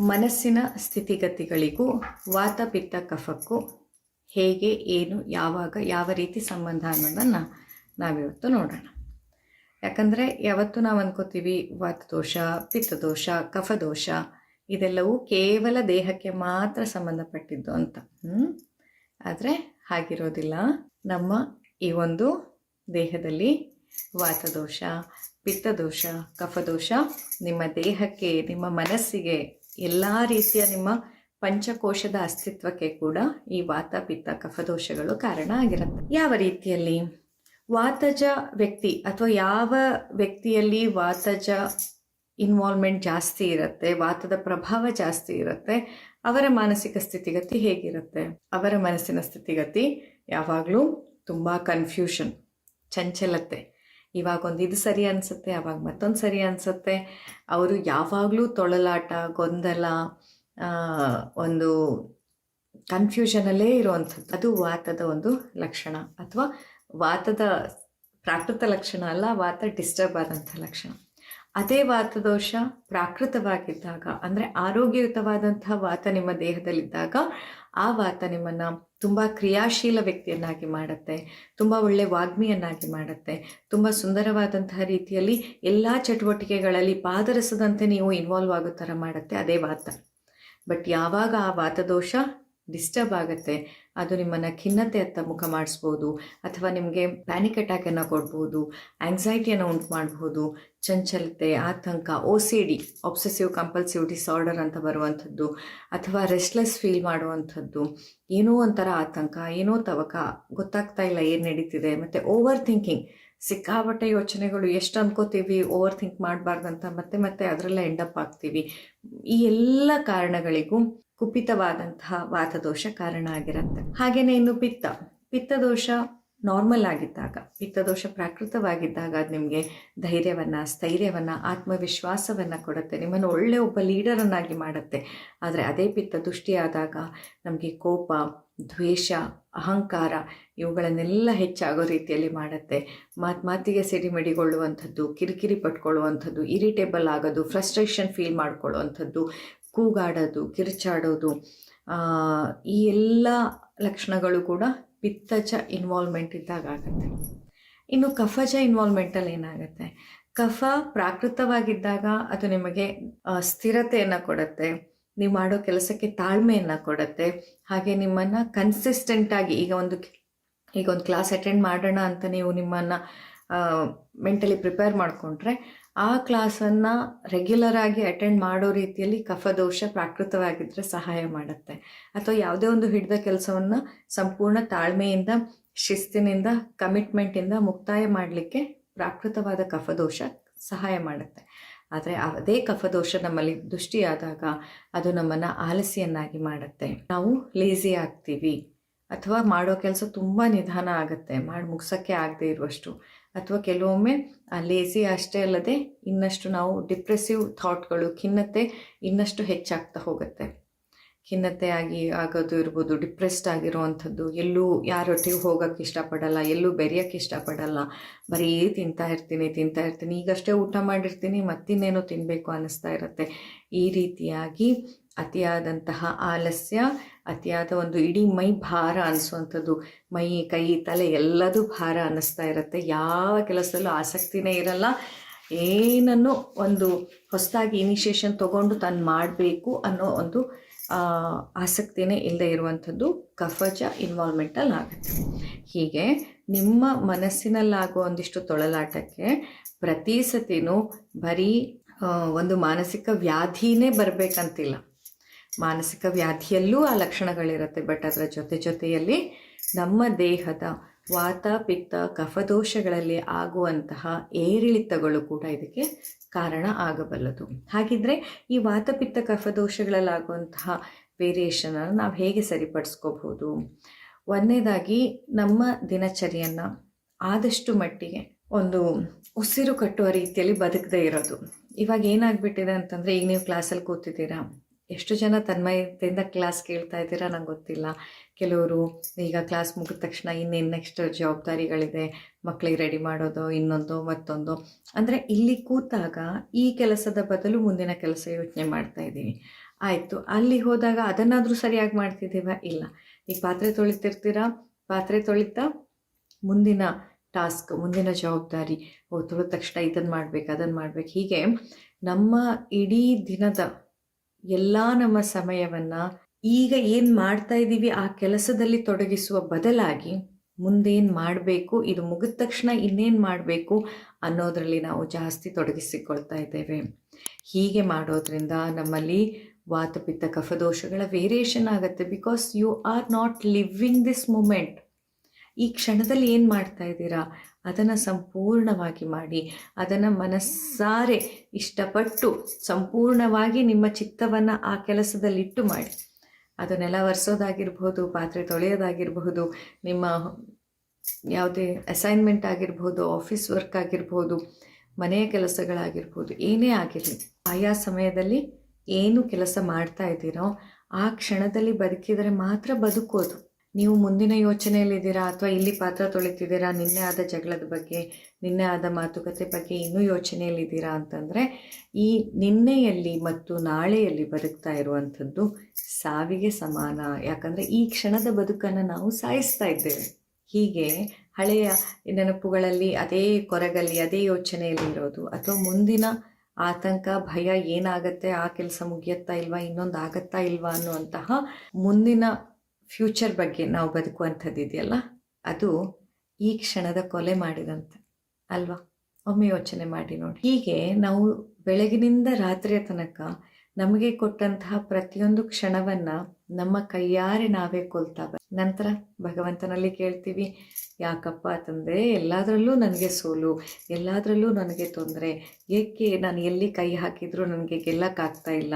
ಮನಸ್ಸಿನ ಸ್ಥಿತಿಗತಿಗಳಿಗೂ ವಾತ ಪಿತ್ತ ಕಫಕ್ಕೂ ಹೇಗೆ, ಏನು, ಯಾವಾಗ, ಯಾವ ರೀತಿ ಸಂಬಂಧ ಅನ್ನೋದನ್ನು ನಾವಿವತ್ತು ನೋಡೋಣ. ಯಾಕಂದರೆ ಯಾವತ್ತೂ ನಾವು ಅಂದ್ಕೋತೀವಿ ವಾತದೋಷ, ಪಿತ್ತದೋಷ, ಕಫದೋಷ ಇದೆಲ್ಲವೂ ಕೇವಲ ದೇಹಕ್ಕೆ ಮಾತ್ರ ಸಂಬಂಧಪಟ್ಟಿದ್ದು ಅಂತ. ಆದರೆ ಹಾಗಿರೋದಿಲ್ಲ. ನಮ್ಮ ಈ ಒಂದು ದೇಹದಲ್ಲಿ ವಾತದೋಷ, ಪಿತ್ತದೋಷ, ಕಫದೋಷ ನಿಮ್ಮ ದೇಹಕ್ಕೆ, ನಿಮ್ಮ ಮನಸ್ಸಿಗೆ, ಎಲ್ಲ ರೀತಿಯ ನಿಮ್ಮ ಪಂಚಕೋಶದ ಅಸ್ತಿತ್ವಕ್ಕೆ ಕೂಡ ಈ ವಾತ ಪಿತ್ತ ಕಫದೋಷಗಳು ಕಾರಣ ಆಗಿರುತ್ತೆ. ಯಾವ ರೀತಿಯಲ್ಲಿ? ವಾತಜ ವ್ಯಕ್ತಿ ಅಥವಾ ಯಾವ ವ್ಯಕ್ತಿಯಲ್ಲಿ ವಾತಜ ಇನ್ವಾಲ್ವ್ಮೆಂಟ್ ಜಾಸ್ತಿ ಇರುತ್ತೆ, ವಾತದ ಪ್ರಭಾವ ಜಾಸ್ತಿ ಇರುತ್ತೆ, ಅವರ ಮಾನಸಿಕ ಸ್ಥಿತಿಗತಿ ಹೇಗಿರುತ್ತೆ? ಅವರ ಮನಸ್ಸಿನ ಸ್ಥಿತಿಗತಿ ಯಾವಾಗಲೂ ತುಂಬ ಕನ್ಫ್ಯೂಷನ್, ಚಂಚಲತೆ. ಇವಾಗೊಂದು ಇದು ಸರಿ ಅನಿಸುತ್ತೆ, ಆವಾಗ ಮತ್ತೊಂದು ಸರಿ ಅನಿಸುತ್ತೆ. ಅವರು ಯಾವಾಗಲೂ ತೊಳಲಾಟ, ಗೊಂದಲ, ಒಂದು ಕನ್ಫ್ಯೂಷನಲ್ಲೇ ಇರುವಂಥದ್ದು. ಅದು ವಾತದ ಒಂದು ಲಕ್ಷಣ, ಅಥವಾ ವಾತದ ಪ್ರಾಕೃತ ಲಕ್ಷಣ ಅಲ್ಲ, ವಾತ ಡಿಸ್ಟರ್ಬ್ ಆದಂಥ ಲಕ್ಷಣ. ಅದೇ ವಾತದೋಷ ಪ್ರಾಕೃತವಾಗಿದ್ದಾಗ, ಅಂದರೆ ಆರೋಗ್ಯಯುತವಾದಂತಹ ವಾತ ನಿಮ್ಮ ದೇಹದಲ್ಲಿದ್ದಾಗ, ಆ ವಾತ ನಿಮ್ಮನ್ನು ತುಂಬ ಕ್ರಿಯಾಶೀಲ ವ್ಯಕ್ತಿಯನ್ನಾಗಿ ಮಾಡುತ್ತೆ, ತುಂಬ ಒಳ್ಳೆ ವಾಗ್ಮಿಯನ್ನಾಗಿ ಮಾಡುತ್ತೆ, ತುಂಬ ಸುಂದರವಾದಂತಹ ರೀತಿಯಲ್ಲಿ ಎಲ್ಲ ಚಟುವಟಿಕೆಗಳಲ್ಲಿ ಪಾದರಸದಂತೆ ನೀವು ಇನ್ವಾಲ್ವ್ ಆಗೋ ಥರ ಮಾಡುತ್ತೆ ಅದೇ ವಾತ. ಬಟ್ ಯಾವಾಗ ಆ ವಾತದೋಷ ಡಿಸ್ಟರ್ಬ್ ಆಗುತ್ತೆ, ಅದು ನಿಮ್ಮನ್ನು ಖಿನ್ನತೆಯತ್ತ ಮುಖ ಮಾಡಿಸ್ಬೋದು, ಅಥವಾ ನಿಮಗೆ ಪ್ಯಾನಿಕ್ ಅಟ್ಯಾಕನ್ನು ಕೊಡ್ಬೋದು, ಆಂಗ್ಸೈಟಿಯನ್ನು ಉಂಟು ಮಾಡ್ಬೋದು, ಚಂಚಲತೆ, ಆತಂಕ, OCD ಒಬ್ಸೆಸಿವ್ ಕಂಪಲ್ಸಿವ್ ಡಿಸಾರ್ಡರ್ ಅಂತ ಬರುವಂಥದ್ದು, ಅಥವಾ ರೆಸ್ಟ್ಲೆಸ್ ಫೀಲ್ ಮಾಡುವಂಥದ್ದು, ಏನೋ ಒಂಥರ ಆತಂಕ, ಏನೋ ತವಕ, ಗೊತ್ತಾಗ್ತಾ ಇಲ್ಲ ಏನು ನಡೀತಿದೆ. ಮತ್ತು ಓವರ್ ಥಿಂಕಿಂಗ್, ಸಿಕ್ಕಾಪಟ್ಟೆ ಯೋಚನೆಗಳು, ಎಷ್ಟು ಅನ್ಕೋತೀವಿ ಓವರ್ ಥಿಂಕ್ ಮಾಡಬಾರ್ದಂತ, ಮತ್ತೆ ಅದರಲ್ಲೇ ಎಂಡಪ್ ಆಗ್ತೀವಿ. ಈ ಎಲ್ಲ ಕಾರಣಗಳಿಗೂ ಕುಪಿತವಾದಂತಹ ವಾತದೋಷ ಕಾರಣ ಆಗಿರುತ್ತೆ. ಹಾಗೆಯೇ ಇನ್ನು ಪಿತ್ತದೋಷ ನಾರ್ಮಲ್ ಆಗಿದ್ದಾಗ, ಪಿತ್ತದೋಷ ಪ್ರಾಕೃತವಾಗಿದ್ದಾಗ ಅದು ನಿಮಗೆ ಧೈರ್ಯವನ್ನು, ಸ್ಥೈರ್ಯವನ್ನು, ಆತ್ಮವಿಶ್ವಾಸವನ್ನು ಕೊಡುತ್ತೆ, ನಿಮ್ಮನ್ನು ಒಳ್ಳೆ ಒಬ್ಬ ಲೀಡರನ್ನಾಗಿ ಮಾಡುತ್ತೆ. ಆದರೆ ಅದೇ ಪಿತ್ತ ದೃಷ್ಟಿಯಾದಾಗ ನಮಗೆ ಕೋಪ, ದ್ವೇಷ, ಅಹಂಕಾರ ಇವುಗಳನ್ನೆಲ್ಲ ಹೆಚ್ಚಾಗೋ ರೀತಿಯಲ್ಲಿ ಮಾಡುತ್ತೆ. ಮಾತಿಗೆ ಸಿಡಿಮಿಡಿಗೊಳ್ಳುವಂಥದ್ದು, ಕಿರಿಕಿರಿ ಪಟ್ಕೊಳ್ಳುವಂಥದ್ದು, ಇರಿಟೇಬಲ್ ಆಗೋದು, ಫ್ರಸ್ಟ್ರೇಷನ್ ಫೀಲ್ ಮಾಡ್ಕೊಳ್ಳುವಂಥದ್ದು, ಕೂಗಾಡೋದು, ಕಿರುಚಾಡೋದು, ಈ ಎಲ್ಲ ಲಕ್ಷಣಗಳು ಕೂಡ ಪಿತ್ತಜ ಇನ್ವಾಲ್ವ್ಮೆಂಟ್ ಇದ್ದಾಗ ಆಗುತ್ತೆ. ಇನ್ನು ಕಫಜ ಇನ್ವಾಲ್ವ್ಮೆಂಟಲ್ಲಿ ಏನಾಗುತ್ತೆ? ಕಫ ಪ್ರಾಕೃತವಾಗಿದ್ದಾಗ ಅದು ನಿಮಗೆ ಸ್ಥಿರತೆಯನ್ನು ಕೊಡುತ್ತೆ, ನೀವು ಮಾಡೋ ಕೆಲಸಕ್ಕೆ ತಾಳ್ಮೆಯನ್ನು ಕೊಡುತ್ತೆ, ಹಾಗೆ ನಿಮ್ಮನ್ನು ಕನ್ಸಿಸ್ಟೆಂಟಾಗಿ ಈಗ ಒಂದು ಕ್ಲಾಸ್ ಅಟೆಂಡ್ ಮಾಡೋಣ ಅಂತ ನೀವು ನಿಮ್ಮನ್ನು ಮೆಂಟಲಿ ಪ್ರಿಪೇರ್ ಮಾಡಿಕೊಂಡ್ರೆ ಆ ಕ್ಲಾಸನ್ನು ರೆಗ್ಯುಲರಾಗಿ ಅಟೆಂಡ್ ಮಾಡೋ ರೀತಿಯಲ್ಲಿ ಕಫದೋಷ ಪ್ರಾಕೃತವಾಗಿದ್ದರೆ ಸಹಾಯ ಮಾಡುತ್ತೆ. ಅಥವಾ ಯಾವುದೇ ಒಂದು ಹಿಡಿದ ಕೆಲಸವನ್ನು ಸಂಪೂರ್ಣ ತಾಳ್ಮೆಯಿಂದ, ಶಿಸ್ತಿನಿಂದ, ಕಮಿಟ್ಮೆಂಟಿಂದ ಮುಕ್ತಾಯ ಮಾಡಲಿಕ್ಕೆ ಪ್ರಾಕೃತವಾದ ಕಫದೋಷ ಸಹಾಯ ಮಾಡುತ್ತೆ. ಆದರೆ ಅದೇ ಕಫದೋಷ ನಮ್ಮಲ್ಲಿ ದೃಷ್ಟಿಯಾದಾಗ ಅದು ನಮ್ಮನ್ನು ಆಲಸಿಯನ್ನಾಗಿ ಮಾಡುತ್ತೆ. ನಾವು ಲೇಸಿ ಆಗ್ತೀವಿ, ಅಥವಾ ಮಾಡೋ ಕೆಲಸ ತುಂಬ ನಿಧಾನ ಆಗುತ್ತೆ, ಮಾಡಿ ಮುಗಿಸೋಕ್ಕೆ ಆಗದೆ ಇರುವಷ್ಟು. ಅಥವಾ ಕೆಲವೊಮ್ಮೆ ಆ ಲೇಸಿ ಅಷ್ಟೇ ಅಲ್ಲದೆ ಇನ್ನಷ್ಟು ನಾವು ಡಿಪ್ರೆಸಿವ್ ಥಾಟ್ಗಳು, ಖಿನ್ನತೆ ಇನ್ನಷ್ಟು ಹೆಚ್ಚಾಗ್ತಾ ಹೋಗುತ್ತೆ. ಖಿನ್ನತೆ ಆಗೋದು ಇರ್ಬೋದು, ಡಿಪ್ರೆಸ್ಡ್ ಆಗಿರುವಂಥದ್ದು, ಎಲ್ಲೂ ಯಾರೊಟ್ಟಿಗೆ ಹೋಗೋಕ್ಕೆ ಇಷ್ಟಪಡಲ್ಲ, ಎಲ್ಲೂ ಬೆರೆಯೋಕ್ಕೆ ಇಷ್ಟಪಡಲ್ಲ, ಬರೀ ತಿಂತಾ ಇರ್ತೀನಿ, ಈಗಷ್ಟೇ ಊಟ ಮಾಡಿರ್ತೀನಿ, ಮತ್ತಿನ್ನೇನೋ ತಿನ್ನಬೇಕು ಅನ್ನಿಸ್ತಾ ಇರುತ್ತೆ. ಈ ರೀತಿಯಾಗಿ ಅತಿಯಾದಂತಹ ಆಲಸ್ಯ, ಅತಿಯಾದ ಒಂದು ಇಡೀ ಮೈ ಭಾರ ಅನಿಸುವಂಥದ್ದು, ಮೈ, ಕೈ, ತಲೆ ಎಲ್ಲದೂ ಭಾರ ಅನ್ನಿಸ್ತಾ ಇರುತ್ತೆ, ಯಾವ ಕೆಲಸದಲ್ಲೂ ಆಸಕ್ತಿನೇ ಇರಲ್ಲ, ಏನನ್ನು ಒಂದು ಹೊಸದಾಗಿ ಇನಿಷಿಯೇಷನ್ ತೊಗೊಂಡು ತಾನು ಮಾಡಬೇಕು ಅನ್ನೋ ಒಂದು ಆಸಕ್ತಿನೇ ಇಲ್ಲದೆ ಇರುವಂಥದ್ದು ಕಫಜ ಇನ್ವಾಲ್ವ್ಮೆಂಟಲ್ಲಿ ಆಗುತ್ತೆ. ಹೀಗೆ ನಿಮ್ಮ ಮನಸ್ಸಿನಲ್ಲಾಗೋ ಒಂದಿಷ್ಟು ತೊಳಲಾಟಕ್ಕೆ ಪ್ರತಿ ಸತಿನೂ ಬರೀ ಒಂದು ಮಾನಸಿಕ ವ್ಯಾಧಿನೇ ಬರಬೇಕಂತಿಲ್ಲ. ಮಾನಸಿಕ ವ್ಯಾಧಿಯಲ್ಲೂ ಆ ಲಕ್ಷಣಗಳಿರುತ್ತೆ, ಬಟ್ ಅದರ ಜೊತೆಯಲ್ಲಿ ನಮ್ಮ ದೇಹದ ವಾತ ಪಿತ್ತ ಕಫದೋಷಗಳಲ್ಲಿ ಆಗುವಂತಹ ಏರಿಳಿತಗಳು ಕೂಡ ಇದಕ್ಕೆ ಕಾರಣ ಆಗಬಲ್ಲದು. ಹಾಗಿದ್ರೆ ಈ ವಾತ ಪಿತ್ತ ಕಫದೋಷಗಳಲ್ಲಾಗುವಂತಹ ವೇರಿಯೇಷನನ್ನು ನಾವು ಹೇಗೆ ಸರಿಪಡಿಸ್ಕೋಬಹುದು? ಒಂದನೇದಾಗಿ ನಮ್ಮ ದಿನಚರಿಯನ್ನು ಆದಷ್ಟು ಮಟ್ಟಿಗೆ ಒಂದು ಉಸಿರು ಕಟ್ಟುವ ರೀತಿಯಲ್ಲಿ ಬದುಕದೇ ಇರೋದು. ಇವಾಗ ಏನಾಗ್ಬಿಟ್ಟಿದೆ ಅಂತಂದರೆ, ಈಗ ನೀವು ಕ್ಲಾಸಲ್ಲಿ ಕೂತಿದ್ದೀರಾ, ಎಷ್ಟು ಜನ ತನ್ಮಯತೆಯಿಂದ ಕ್ಲಾಸ್ ಕೇಳ್ತಾ ಇದ್ದೀರಾ ನಂಗೆ ಗೊತ್ತಿಲ್ಲ. ಕೆಲವರು ಈಗ ಕ್ಲಾಸ್ ಮುಗಿದ ತಕ್ಷಣ ಇನ್ನೇನು ನೆಕ್ಸ್ಟ್ ಜವಾಬ್ದಾರಿಗಳಿದೆ, ಮಕ್ಕಳಿಗೆ ರೆಡಿ ಮಾಡೋದು, ಇನ್ನೊಂದು ಮತ್ತೊಂದು. ಅಂದರೆ ಇಲ್ಲಿ ಕೂತಾಗ ಈ ಕೆಲಸದ ಬದಲು ಮುಂದಿನ ಕೆಲಸ ಯೋಚನೆ ಮಾಡ್ತಾ ಇದ್ದೀವಿ. ಆಯಿತು, ಅಲ್ಲಿ ಹೋದಾಗ ಅದನ್ನಾದರೂ ಸರಿಯಾಗಿ ಮಾಡ್ತಿದ್ದೀವ? ಇಲ್ಲ. ಈಗ ಪಾತ್ರೆ ತೊಳಿತಿರ್ತೀರಾ, ಪಾತ್ರೆ ತೊಳಿತಾ ಮುಂದಿನ ಟಾಸ್ಕ್, ಮುಂದಿನ ಜವಾಬ್ದಾರಿ, ತೊಳೆದ ತಕ್ಷಣ ಇದನ್ನು ಮಾಡಬೇಕು, ಅದನ್ನು ಮಾಡಬೇಕು. ಹೀಗೆ ನಮ್ಮ ಇಡೀ ದಿನದ ಎಲ್ಲ ನಮ್ಮ ಸಮಯವನ್ನು ಈಗ ಏನು ಮಾಡ್ತಾ ಇದ್ದೀವಿ ಆ ಕೆಲಸದಲ್ಲಿ ತೊಡಗಿಸುವ ಬದಲಾಗಿ ಮುಂದೇನು ಮಾಡಬೇಕು, ಇದು ಮುಗಿದ ತಕ್ಷಣ ಇನ್ನೇನು ಮಾಡಬೇಕು ಅನ್ನೋದರಲ್ಲಿ ನಾವು ಜಾಸ್ತಿ ತೊಡಗಿಸಿಕೊಳ್ತಾ ಇದ್ದೇವೆ. ಹೀಗೆ ಮಾಡೋದ್ರಿಂದ ನಮ್ಮಲ್ಲಿ ವಾತ ಪಿತ್ತ ಕಫದೋಷಗಳ ವೇರಿಯೇಷನ್ ಆಗುತ್ತೆ. Because you are not living this moment. ಈ ಕ್ಷಣದಲ್ಲಿ ಏನು ಮಾಡ್ತಾ ಇದ್ದೀರಾ ಅದನ್ನು ಸಂಪೂರ್ಣವಾಗಿ ಮಾಡಿ, ಅದನ್ನು ಮನಸ್ಸಾರೆ ಇಷ್ಟಪಟ್ಟು ಸಂಪೂರ್ಣವಾಗಿ ನಿಮ್ಮ ಚಿತ್ತವನ್ನು ಆ ಕೆಲಸದಲ್ಲಿಟ್ಟು ಮಾಡಿ. ಅದು ನೆಲ ಒರೆಸೋದಾಗಿರ್ಬೋದು, ಪಾತ್ರೆ ತೊಳೆಯೋದಾಗಿರಬಹುದು, ನಿಮ್ಮ ಯಾವುದೇ ಅಸೈನ್ಮೆಂಟ್ ಆಗಿರ್ಬೋದು, ಆಫೀಸ್ ವರ್ಕ್ ಆಗಿರ್ಬೋದು, ಮನೆಯ ಕೆಲಸಗಳಾಗಿರ್ಬೋದು, ಏನೇ ಆಗಿರಲಿ, ಆಯಾ ಸಮಯದಲ್ಲಿ ಏನು ಕೆಲಸ ಮಾಡ್ತಾ ಇದ್ದೀರೋ ಆ ಕ್ಷಣದಲ್ಲಿ ಬದುಕಿದರೆ ಮಾತ್ರ ಬದುಕೋದು. ನೀವು ಮುಂದಿನ ಯೋಚನೆಯಲ್ಲಿದ್ದೀರಾ ಅಥವಾ ಇಲ್ಲಿ ಪಾತ್ರ ತೊಳಿತಿದ್ದೀರಾ, ನಿನ್ನೆ ಆದ ಜಗಳದ ಬಗ್ಗೆ, ನಿನ್ನೆ ಆದ ಮಾತುಕತೆ ಬಗ್ಗೆ ಇನ್ನೂ ಯೋಚನೆಯಲ್ಲಿದ್ದೀರಾ ಅಂತಂದರೆ ಈ ನಿನ್ನೆಯಲ್ಲಿ ಮತ್ತು ನಾಳೆಯಲ್ಲಿ ಬದುಕ್ತಾ ಇರುವಂಥದ್ದು ಸಾವಿಗೆ ಸಮಾನ. ಯಾಕಂದರೆ ಈ ಕ್ಷಣದ ಬದುಕನ್ನು ನಾವು ಸಾಯಿಸ್ತಾ ಇದ್ದೇವೆ. ಹೀಗೆ ಹಳೆಯ ನೆನಪುಗಳಲ್ಲಿ ಅದೇ ಕೊರಗಲ್ಲಿ ಅದೇ ಯೋಚನೆಯಲ್ಲಿ ಇರೋದು, ಅಥವಾ ಮುಂದಿನ ಆತಂಕ ಭಯ, ಏನಾಗತ್ತೆ, ಆ ಕೆಲಸ ಮುಗಿಯತ್ತಾ ಇಲ್ವಾ, ಇನ್ನೊಂದು ಆಗತ್ತಾ ಇಲ್ವಾ ಅನ್ನುವಂತಹ ಮುಂದಿನ ಫ್ಯೂಚರ್ ಬಗ್ಗೆ ನಾವು ಬದುಕುವಂಥದ್ದಿದೆಯಲ್ಲ, ಅದು ಈ ಕ್ಷಣದ ಕೊಲೆ ಮಾಡಿದಂತೆ ಅಲ್ವಾ? ಒಮ್ಮೆ ಯೋಚನೆ ಮಾಡಿ ನೋಡಿ. ಹೀಗೆ ನಾವು ಬೆಳಗಿನಿಂದ ರಾತ್ರಿಯ ತನಕ ನಮಗೆ ಕೊಟ್ಟಂತಹ ಪ್ರತಿಯೊಂದು ಕ್ಷಣವನ್ನು ನಮ್ಮ ಕೈಯಾರೆ ನಾವೇ ಕೊಲ್ತಾ ನಂತರ ಭಗವಂತನಲ್ಲಿ ಕೇಳ್ತೀವಿ, ಯಾಕಪ್ಪ ತಂದೆ ಎಲ್ಲದರಲ್ಲೂ ನನಗೆ ಸೋಲು, ಎಲ್ಲದರಲ್ಲೂ ನನಗೆ ತೊಂದರೆ, ಏಕೆ ನಾನು ಎಲ್ಲಿ ಕೈ ಹಾಕಿದರೂ ನನಗೆ ಗೆಲ್ಲಕ್ಕಾಗ್ತಾ ಇಲ್ಲ,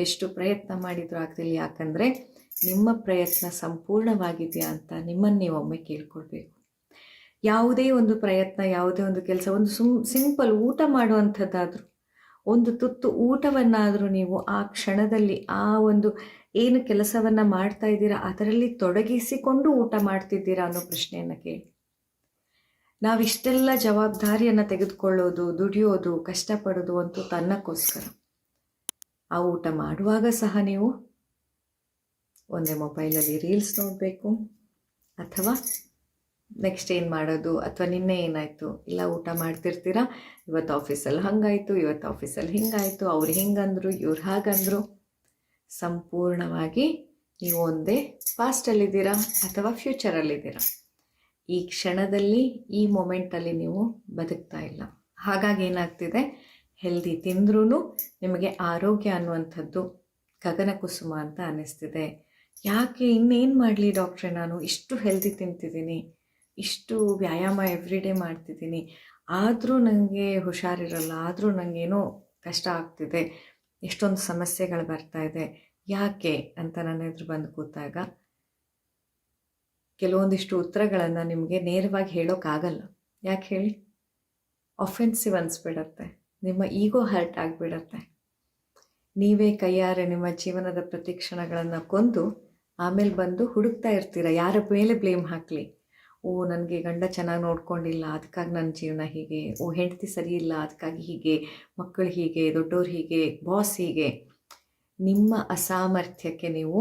ಎಷ್ಟು ಪ್ರಯತ್ನ ಮಾಡಿದರೂ ಆಗ್ತಿಲ್ಲ. ಯಾಕಂದರೆ ನಿಮ್ಮ ಪ್ರಯತ್ನ ಸಂಪೂರ್ಣವಾಗಿದೆಯಾ ಅಂತ ನಿಮ್ಮನ್ನು ನೀವು ಒಮ್ಮೆ ಕೇಳ್ಕೊಳ್ಬೇಕು. ಯಾವುದೇ ಒಂದು ಪ್ರಯತ್ನ, ಯಾವುದೇ ಒಂದು ಕೆಲಸ, ಒಂದು ಸಿಂಪಲ್ ಊಟ ಮಾಡುವಂಥದ್ದಾದರೂ, ಒಂದು ತುತ್ತು ಊಟವನ್ನಾದರೂ ನೀವು ಆ ಕ್ಷಣದಲ್ಲಿ ಆ ಒಂದು ಏನು ಕೆಲಸವನ್ನು ಮಾಡ್ತಾ ಇದ್ದೀರಾ ಅದರಲ್ಲಿ ತೊಡಗಿಸಿಕೊಂಡು ಊಟ ಮಾಡ್ತಿದ್ದೀರಾ ಅನ್ನೋ ಪ್ರಶ್ನೆಯನ್ನು ಕೇಳಿ. ನಾವಿಷ್ಟೆಲ್ಲ ಜವಾಬ್ದಾರಿಯನ್ನು ತೆಗೆದುಕೊಳ್ಳೋದು, ದುಡಿಯೋದು, ಕಷ್ಟಪಡೋದು ಅಂತೂ ತನ್ನಕ್ಕೋಸ್ಕರ. ಆ ಊಟ ಮಾಡುವಾಗ ಸಹ ನೀವು ಒಂದೇ ಮೊಬೈಲಲ್ಲಿ ರೀಲ್ಸ್ ನೋಡಬೇಕು, ಅಥವಾ ನೆಕ್ಸ್ಟ್ ಏನು ಮಾಡೋದು, ಅಥವಾ ನಿನ್ನೆ ಏನಾಯಿತು, ಇಲ್ಲ ಊಟ ಮಾಡ್ತಿರ್ತೀರ, ಇವತ್ತು ಆಫೀಸಲ್ಲಿ ಹಾಗಾಯಿತು, ಇವತ್ತು ಆಫೀಸಲ್ಲಿ ಹಿಂಗಾಯಿತು, ಅವ್ರು ಹಿಂಗಂದರು, ಇವ್ರು ಹಾಗಂದರು. ಸಂಪೂರ್ಣವಾಗಿ ನೀವು ಒಂದೇ ಪಾಸ್ಟಲ್ಲಿದ್ದೀರಾ ಅಥವಾ ಫ್ಯೂಚರಲ್ಲಿದ್ದೀರಾ. ಈ ಕ್ಷಣದಲ್ಲಿ, ಈ ಮೊಮೆಂಟಲ್ಲಿ ನೀವು ಬದುಕ್ತಾ ಇಲ್ಲ. ಹಾಗಾಗಿ ಏನಾಗ್ತಿದೆ, ಹೆಲ್ದಿ ತಿಂದ್ರೂ ನಿಮಗೆ ಆರೋಗ್ಯ ಅನ್ನುವಂಥದ್ದು ಗಗನ ಕುಸುಮ ಅಂತ ಅನ್ನಿಸ್ತಿದೆ. ಯಾಕೆ ಇನ್ನೇನು ಮಾಡಲಿ ಡಾಕ್ಟ್ರೆ, ನಾನು ಇಷ್ಟು ಹೆಲ್ದಿ ತಿಂತಿದ್ದೀನಿ, ಇಷ್ಟು ವ್ಯಾಯಾಮ ಎವ್ರಿಡೇ ಮಾಡ್ತಿದ್ದೀನಿ, ಆದರೂ ನನಗೆ ಹುಷಾರಿರಲ್ಲ, ಆದರೂ ನನಗೇನೋ ಕಷ್ಟ ಆಗ್ತಿದೆ, ಎಷ್ಟೊಂದು ಸಮಸ್ಯೆಗಳು ಬರ್ತಾ ಇದೆ, ಯಾಕೆ ಅಂತ ನನ್ನ ಎದುರು ಬಂದು ಕೂತಾಗ ಕೆಲವೊಂದಿಷ್ಟು ಉತ್ತರಗಳನ್ನು ನಿಮಗೆ ನೇರವಾಗಿ ಹೇಳೋಕ್ಕಾಗಲ್ಲ. ಯಾಕೆ ಹೇಳಿ? ಅಫೆನ್ಸಿವ್ ಅನಿಸ್ಬಿಡತ್ತೆ, ನಿಮ್ಮ ಈಗೋ ಹರ್ಟ್ ಆಗಿಬಿಡತ್ತೆ. ನೀವೇ ಕೈಯಾರೆ ನಿಮ್ಮ ಜೀವನದ ಪ್ರತಿಕ್ಷಣಗಳನ್ನು ಕೊಂದು ಆಮೇಲೆ ಬಂದು ಹುಡುಕ್ತಾ ಇರ್ತೀರ ಯಾರ ಮೇಲೆ ಬ್ಲೇಮ್ ಹಾಕಲಿ. ನನಗೆ ಗಂಡ ಚೆನ್ನಾಗಿ ನೋಡ್ಕೊಂಡಿಲ್ಲ, ಅದಕ್ಕಾಗಿ ನನ್ನ ಜೀವನ ಹೀಗೆ, ಹೆಂಡತಿ ಸರಿ ಇಲ್ಲ, ಅದಕ್ಕಾಗಿ ಹೀಗೆ, ಮಕ್ಕಳು ಹೀಗೆ, ದೊಡ್ಡವ್ರು ಹೀಗೆ, ಬಾಸ್ ಹೀಗೆ. ನಿಮ್ಮ ಅಸಾಮರ್ಥ್ಯಕ್ಕೆ ನೀವು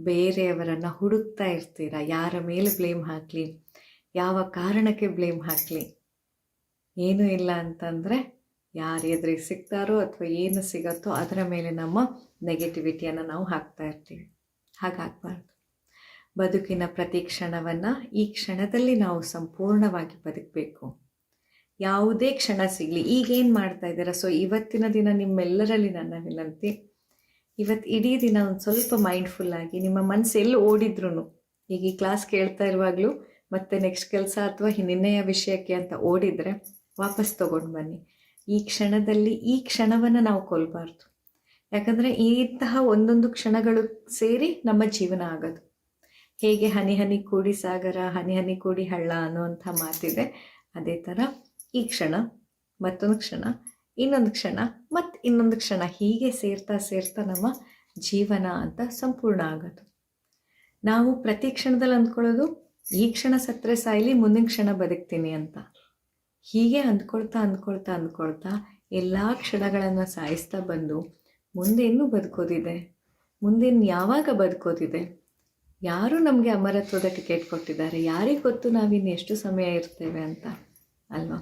ಬೇರೆಯವರನ್ನು ಹುಡುಕ್ತಾ ಇರ್ತೀರ. ಯಾರ ಮೇಲೆ ಬ್ಲೇಮ್ ಹಾಕಲಿ, ಯಾವ ಕಾರಣಕ್ಕೆ ಬ್ಲೇಮ್ ಹಾಕಲಿ. ಏನೂ ಇಲ್ಲ ಅಂತಂದರೆ ಯಾರು ಎದುರಿಗೆ ಸಿಗ್ತಾರೋ ಅಥವಾ ಏನು ಸಿಗತ್ತೋ ಅದರ ಮೇಲೆ ನಮ್ಮ ನೆಗೆಟಿವಿಟಿಯನ್ನು ನಾವು ಹಾಕ್ತಾ ಇರ್ತೀವಿ. ಹಾಗಾಗಬಾರ್ದು. ಬದುಕಿನ ಪ್ರತಿ ಕ್ಷಣವನ್ನು ಈ ಕ್ಷಣದಲ್ಲಿ ನಾವು ಸಂಪೂರ್ಣವಾಗಿ ಬದುಕಬೇಕು. ಯಾವುದೇ ಕ್ಷಣ ಸಿಗಲಿ, ಈಗೇನು ಮಾಡ್ತಾ ಇದ್ದೀರಾ, ಸೊ ಇವತ್ತಿನ ದಿನ ನಿಮ್ಮೆಲ್ಲರಲ್ಲಿ ನನ್ನ ವಿನಂತಿ, ಇವತ್ತು ಇಡೀ ದಿನ ಒಂದು ಸ್ವಲ್ಪ ಮೈಂಡ್ಫುಲ್ಲಾಗಿ ನಿಮ್ಮ ಮನಸ್ಸು ಎಲ್ಲಿ ಓಡಿದ್ರು, ಈಗ ಈ ಕ್ಲಾಸ್ ಕೇಳ್ತಾ ಇರುವಾಗಲೂ ಮತ್ತೆ ನೆಕ್ಸ್ಟ್ ಕೆಲಸ ಅಥವಾ ನಿನ್ನೆಯ ವಿಷಯಕ್ಕೆ ಅಂತ ಓಡಿದರೆ ವಾಪಸ್ ತೊಗೊಂಡು ಬನ್ನಿ. ಈ ಕ್ಷಣದಲ್ಲಿ ಈ ಕ್ಷಣವನ್ನು ನಾವು ಕೊಲ್ಲಬಾರ್ದು. ಯಾಕಂದರೆ ಇಂತಹ ಒಂದೊಂದು ಕ್ಷಣಗಳು ಸೇರಿ ನಮ್ಮ ಜೀವನ ಆಗೋದು. ಹೇಗೆ ಹನಿ ಹನಿ ಕೂಡಿ ಸಾಗರ, ಹನಿ ಹನಿ ಕೂಡಿ ಹಳ್ಳ ಅನ್ನುವಂಥ ಮಾತಿದೆ, ಅದೇ ಥರ ಈ ಕ್ಷಣ, ಮತ್ತೊಂದು ಕ್ಷಣ, ಇನ್ನೊಂದು ಕ್ಷಣ ಮತ್ತು ಇನ್ನೊಂದು ಕ್ಷಣ ಹೀಗೆ ಸೇರ್ತಾ ಸೇರ್ತಾ ನಮ್ಮ ಜೀವನ ಅಂತ ಸಂಪೂರ್ಣ ಆಗೋದು. ನಾವು ಪ್ರತಿ ಕ್ಷಣದಲ್ಲಿ ಅಂದ್ಕೊಳ್ಳೋದು ಈ ಕ್ಷಣ ಸತ್ತರೆ ಸಾಯಲಿ, ಮುಂದಿನ ಕ್ಷಣ ಬದುಕ್ತೀನಿ ಅಂತ. ಹೀಗೆ ಅಂದ್ಕೊಳ್ತಾ ಅಂದ್ಕೊಳ್ತಾ ಅಂದ್ಕೊಳ್ತಾ ಎಲ್ಲ ಕ್ಷಣಗಳನ್ನು ಸಾಯಿಸ್ತಾ ಬಂದು ಮುಂದೆ ಇನ್ನೂ ಬದುಕೋದಿದೆ, ಮುಂದಿನ ಯಾವಾಗ ಬದುಕೋದಿದೆ, ಯಾರು ನಮಗೆ ಅಮರತ್ವದ ಟಿಕೆಟ್ ಕೊಟ್ಟಿದ್ದಾರೆ, ಯಾರಿಗೆ ಗೊತ್ತು ನಾವಿನ್ನು ಎಷ್ಟು ಸಮಯ ಇರ್ತೇವೆ ಅಂತ ಅಲ್ವಾ?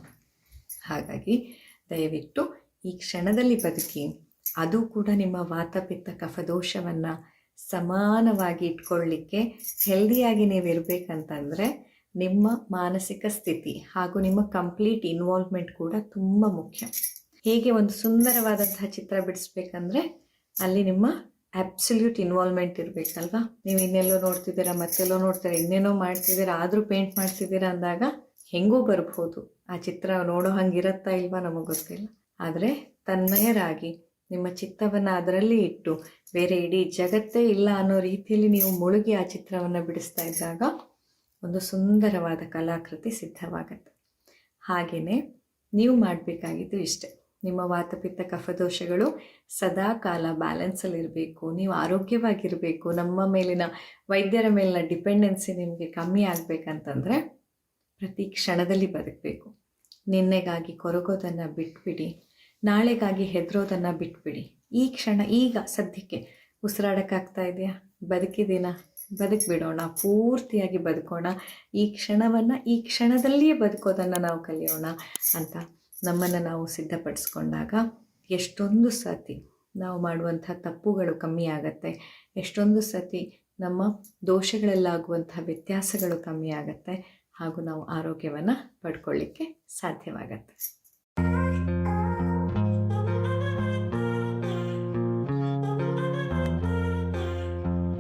ಹಾಗಾಗಿ ದಯವಿಟ್ಟು ಈ ಕ್ಷಣದಲ್ಲಿ ಬದುಕಿ, ಅದು ಕೂಡ ನಿಮ್ಮ ವಾತ ಪಿತ್ತ ಕಫದೋಷವನ್ನು ಸಮಾನವಾಗಿ ಇಟ್ಕೊಳ್ಳಿಕ್ಕೆ ಹೆಲ್ದಿಯಾಗಿ ನೀವು ಇರಬೇಕಂತಂದರೆ ನಿಮ್ಮ ಮಾನಸಿಕ ಸ್ಥಿತಿ ಹಾಗೂ ನಿಮ್ಮ ಕಂಪ್ಲೀಟ್ ಇನ್ವಾಲ್ವ್ಮೆಂಟ್ ಕೂಡ ತುಂಬ ಮುಖ್ಯ. ಹೇಗೆ ಒಂದು ಸುಂದರವಾದಂತಹ ಚಿತ್ರ ಬಿಡಿಸ್ಬೇಕಂದ್ರೆ ಅಲ್ಲಿ ನಿಮ್ಮ ಅಬ್ಸಲ್ಯೂಟ್ ಇನ್ವಾಲ್ವ್ಮೆಂಟ್ ಇರಬೇಕಲ್ವಾ? ನೀವು ಇನ್ನೆಲ್ಲೋ ನೋಡ್ತಿದ್ದೀರಾ, ಮತ್ತೆಲ್ಲೋ ನೋಡ್ತೀರಾ, ಇನ್ನೇನೋ ಮಾಡ್ತಿದ್ದೀರಾ, ಆದರೂ ಪೇಂಟ್ ಮಾಡ್ತಿದ್ದೀರಾ ಅಂದಾಗ ಹೆಂಗೂ ಬರ್ಬೋದು. ಆ ಚಿತ್ರ ನೋಡೋ ಹಂಗಿರತ್ತಾ ಇಲ್ವಾ ನಮಗೆ ಗೊತ್ತಿಲ್ಲ. ಆದರೆ ತನ್ಮಯರಾಗಿ ನಿಮ್ಮ ಚಿತ್ತವನ್ನು ಅದರಲ್ಲಿ ಇಟ್ಟು ಬೇರೆ ಇಡೀ ಜಗತ್ತೇ ಇಲ್ಲ ಅನ್ನೋ ರೀತಿಯಲ್ಲಿ ನೀವು ಮುಳುಗಿ ಆ ಚಿತ್ರವನ್ನು ಬಿಡಿಸ್ತಾ ಇದ್ದಾಗ ಒಂದು ಸುಂದರವಾದ ಕಲಾಕೃತಿ ಸಿದ್ಧವಾಗತ್ತೆ. ಹಾಗೆಯೇ ನೀವು ಮಾಡಬೇಕಾಗಿದ್ದು ಇಷ್ಟೆ, ನಿಮ್ಮ ವಾತಪಿತ್ತ ಕಫದೋಷಗಳು ಸದಾ ಕಾಲ ಬ್ಯಾಲೆನ್ಸಲ್ಲಿರಬೇಕು, ನೀವು ಆರೋಗ್ಯವಾಗಿರಬೇಕು, ನಮ್ಮ ಮೇಲಿನ ವೈದ್ಯರ ಮೇಲಿನ ಡಿಪೆಂಡೆನ್ಸಿ ನಿಮಗೆ ಕಮ್ಮಿ ಆಗಬೇಕಂತಂದರೆ ಪ್ರತಿ ಕ್ಷಣದಲ್ಲಿ ಬದುಕಬೇಕು. ನಿನ್ನೆಗಾಗಿ ಕೊರಗೋದನ್ನು ಬಿಟ್ಬಿಡಿ, ನಾಳೆಗಾಗಿ ಹೆದರೋದನ್ನು ಬಿಟ್ಬಿಡಿ. ಈ ಕ್ಷಣ, ಈಗ ಸದ್ಯಕ್ಕೆ ಉಸಿರಾಡೋಕ್ಕಾಗ್ತಾ ಇದೆಯಾ, ಬದುಕಿದ್ದೀನ, ಬದುಕಿಬಿಡೋಣ, ಪೂರ್ತಿಯಾಗಿ ಬದುಕೋಣ, ಈ ಕ್ಷಣವನ್ನು ಈ ಕ್ಷಣದಲ್ಲಿಯೇ ಬದುಕೋದನ್ನು ನಾವು ಕಲಿಯೋಣ ಅಂತ ನಮ್ಮನ್ನು ನಾವು ಸಿದ್ಧಪಡಿಸ್ಕೊಂಡಾಗ ಎಷ್ಟೊಂದು ಸತಿ ನಾವು ಮಾಡುವಂಥ ತಪ್ಪುಗಳು ಕಮ್ಮಿ ಆಗತ್ತೆ, ಎಷ್ಟೊಂದು ಸತಿ ನಮ್ಮ ದೋಷಗಳಲ್ಲಾಗುವಂಥ ವ್ಯತ್ಯಾಸಗಳು ಕಮ್ಮಿ ಆಗತ್ತೆ, ಹಾಗೂ ನಾವು ಆರೋಗ್ಯವನ್ನು ಪಡ್ಕೊಳ್ಳಿಕ್ಕೆ ಸಾಧ್ಯವಾಗತ್ತೆ.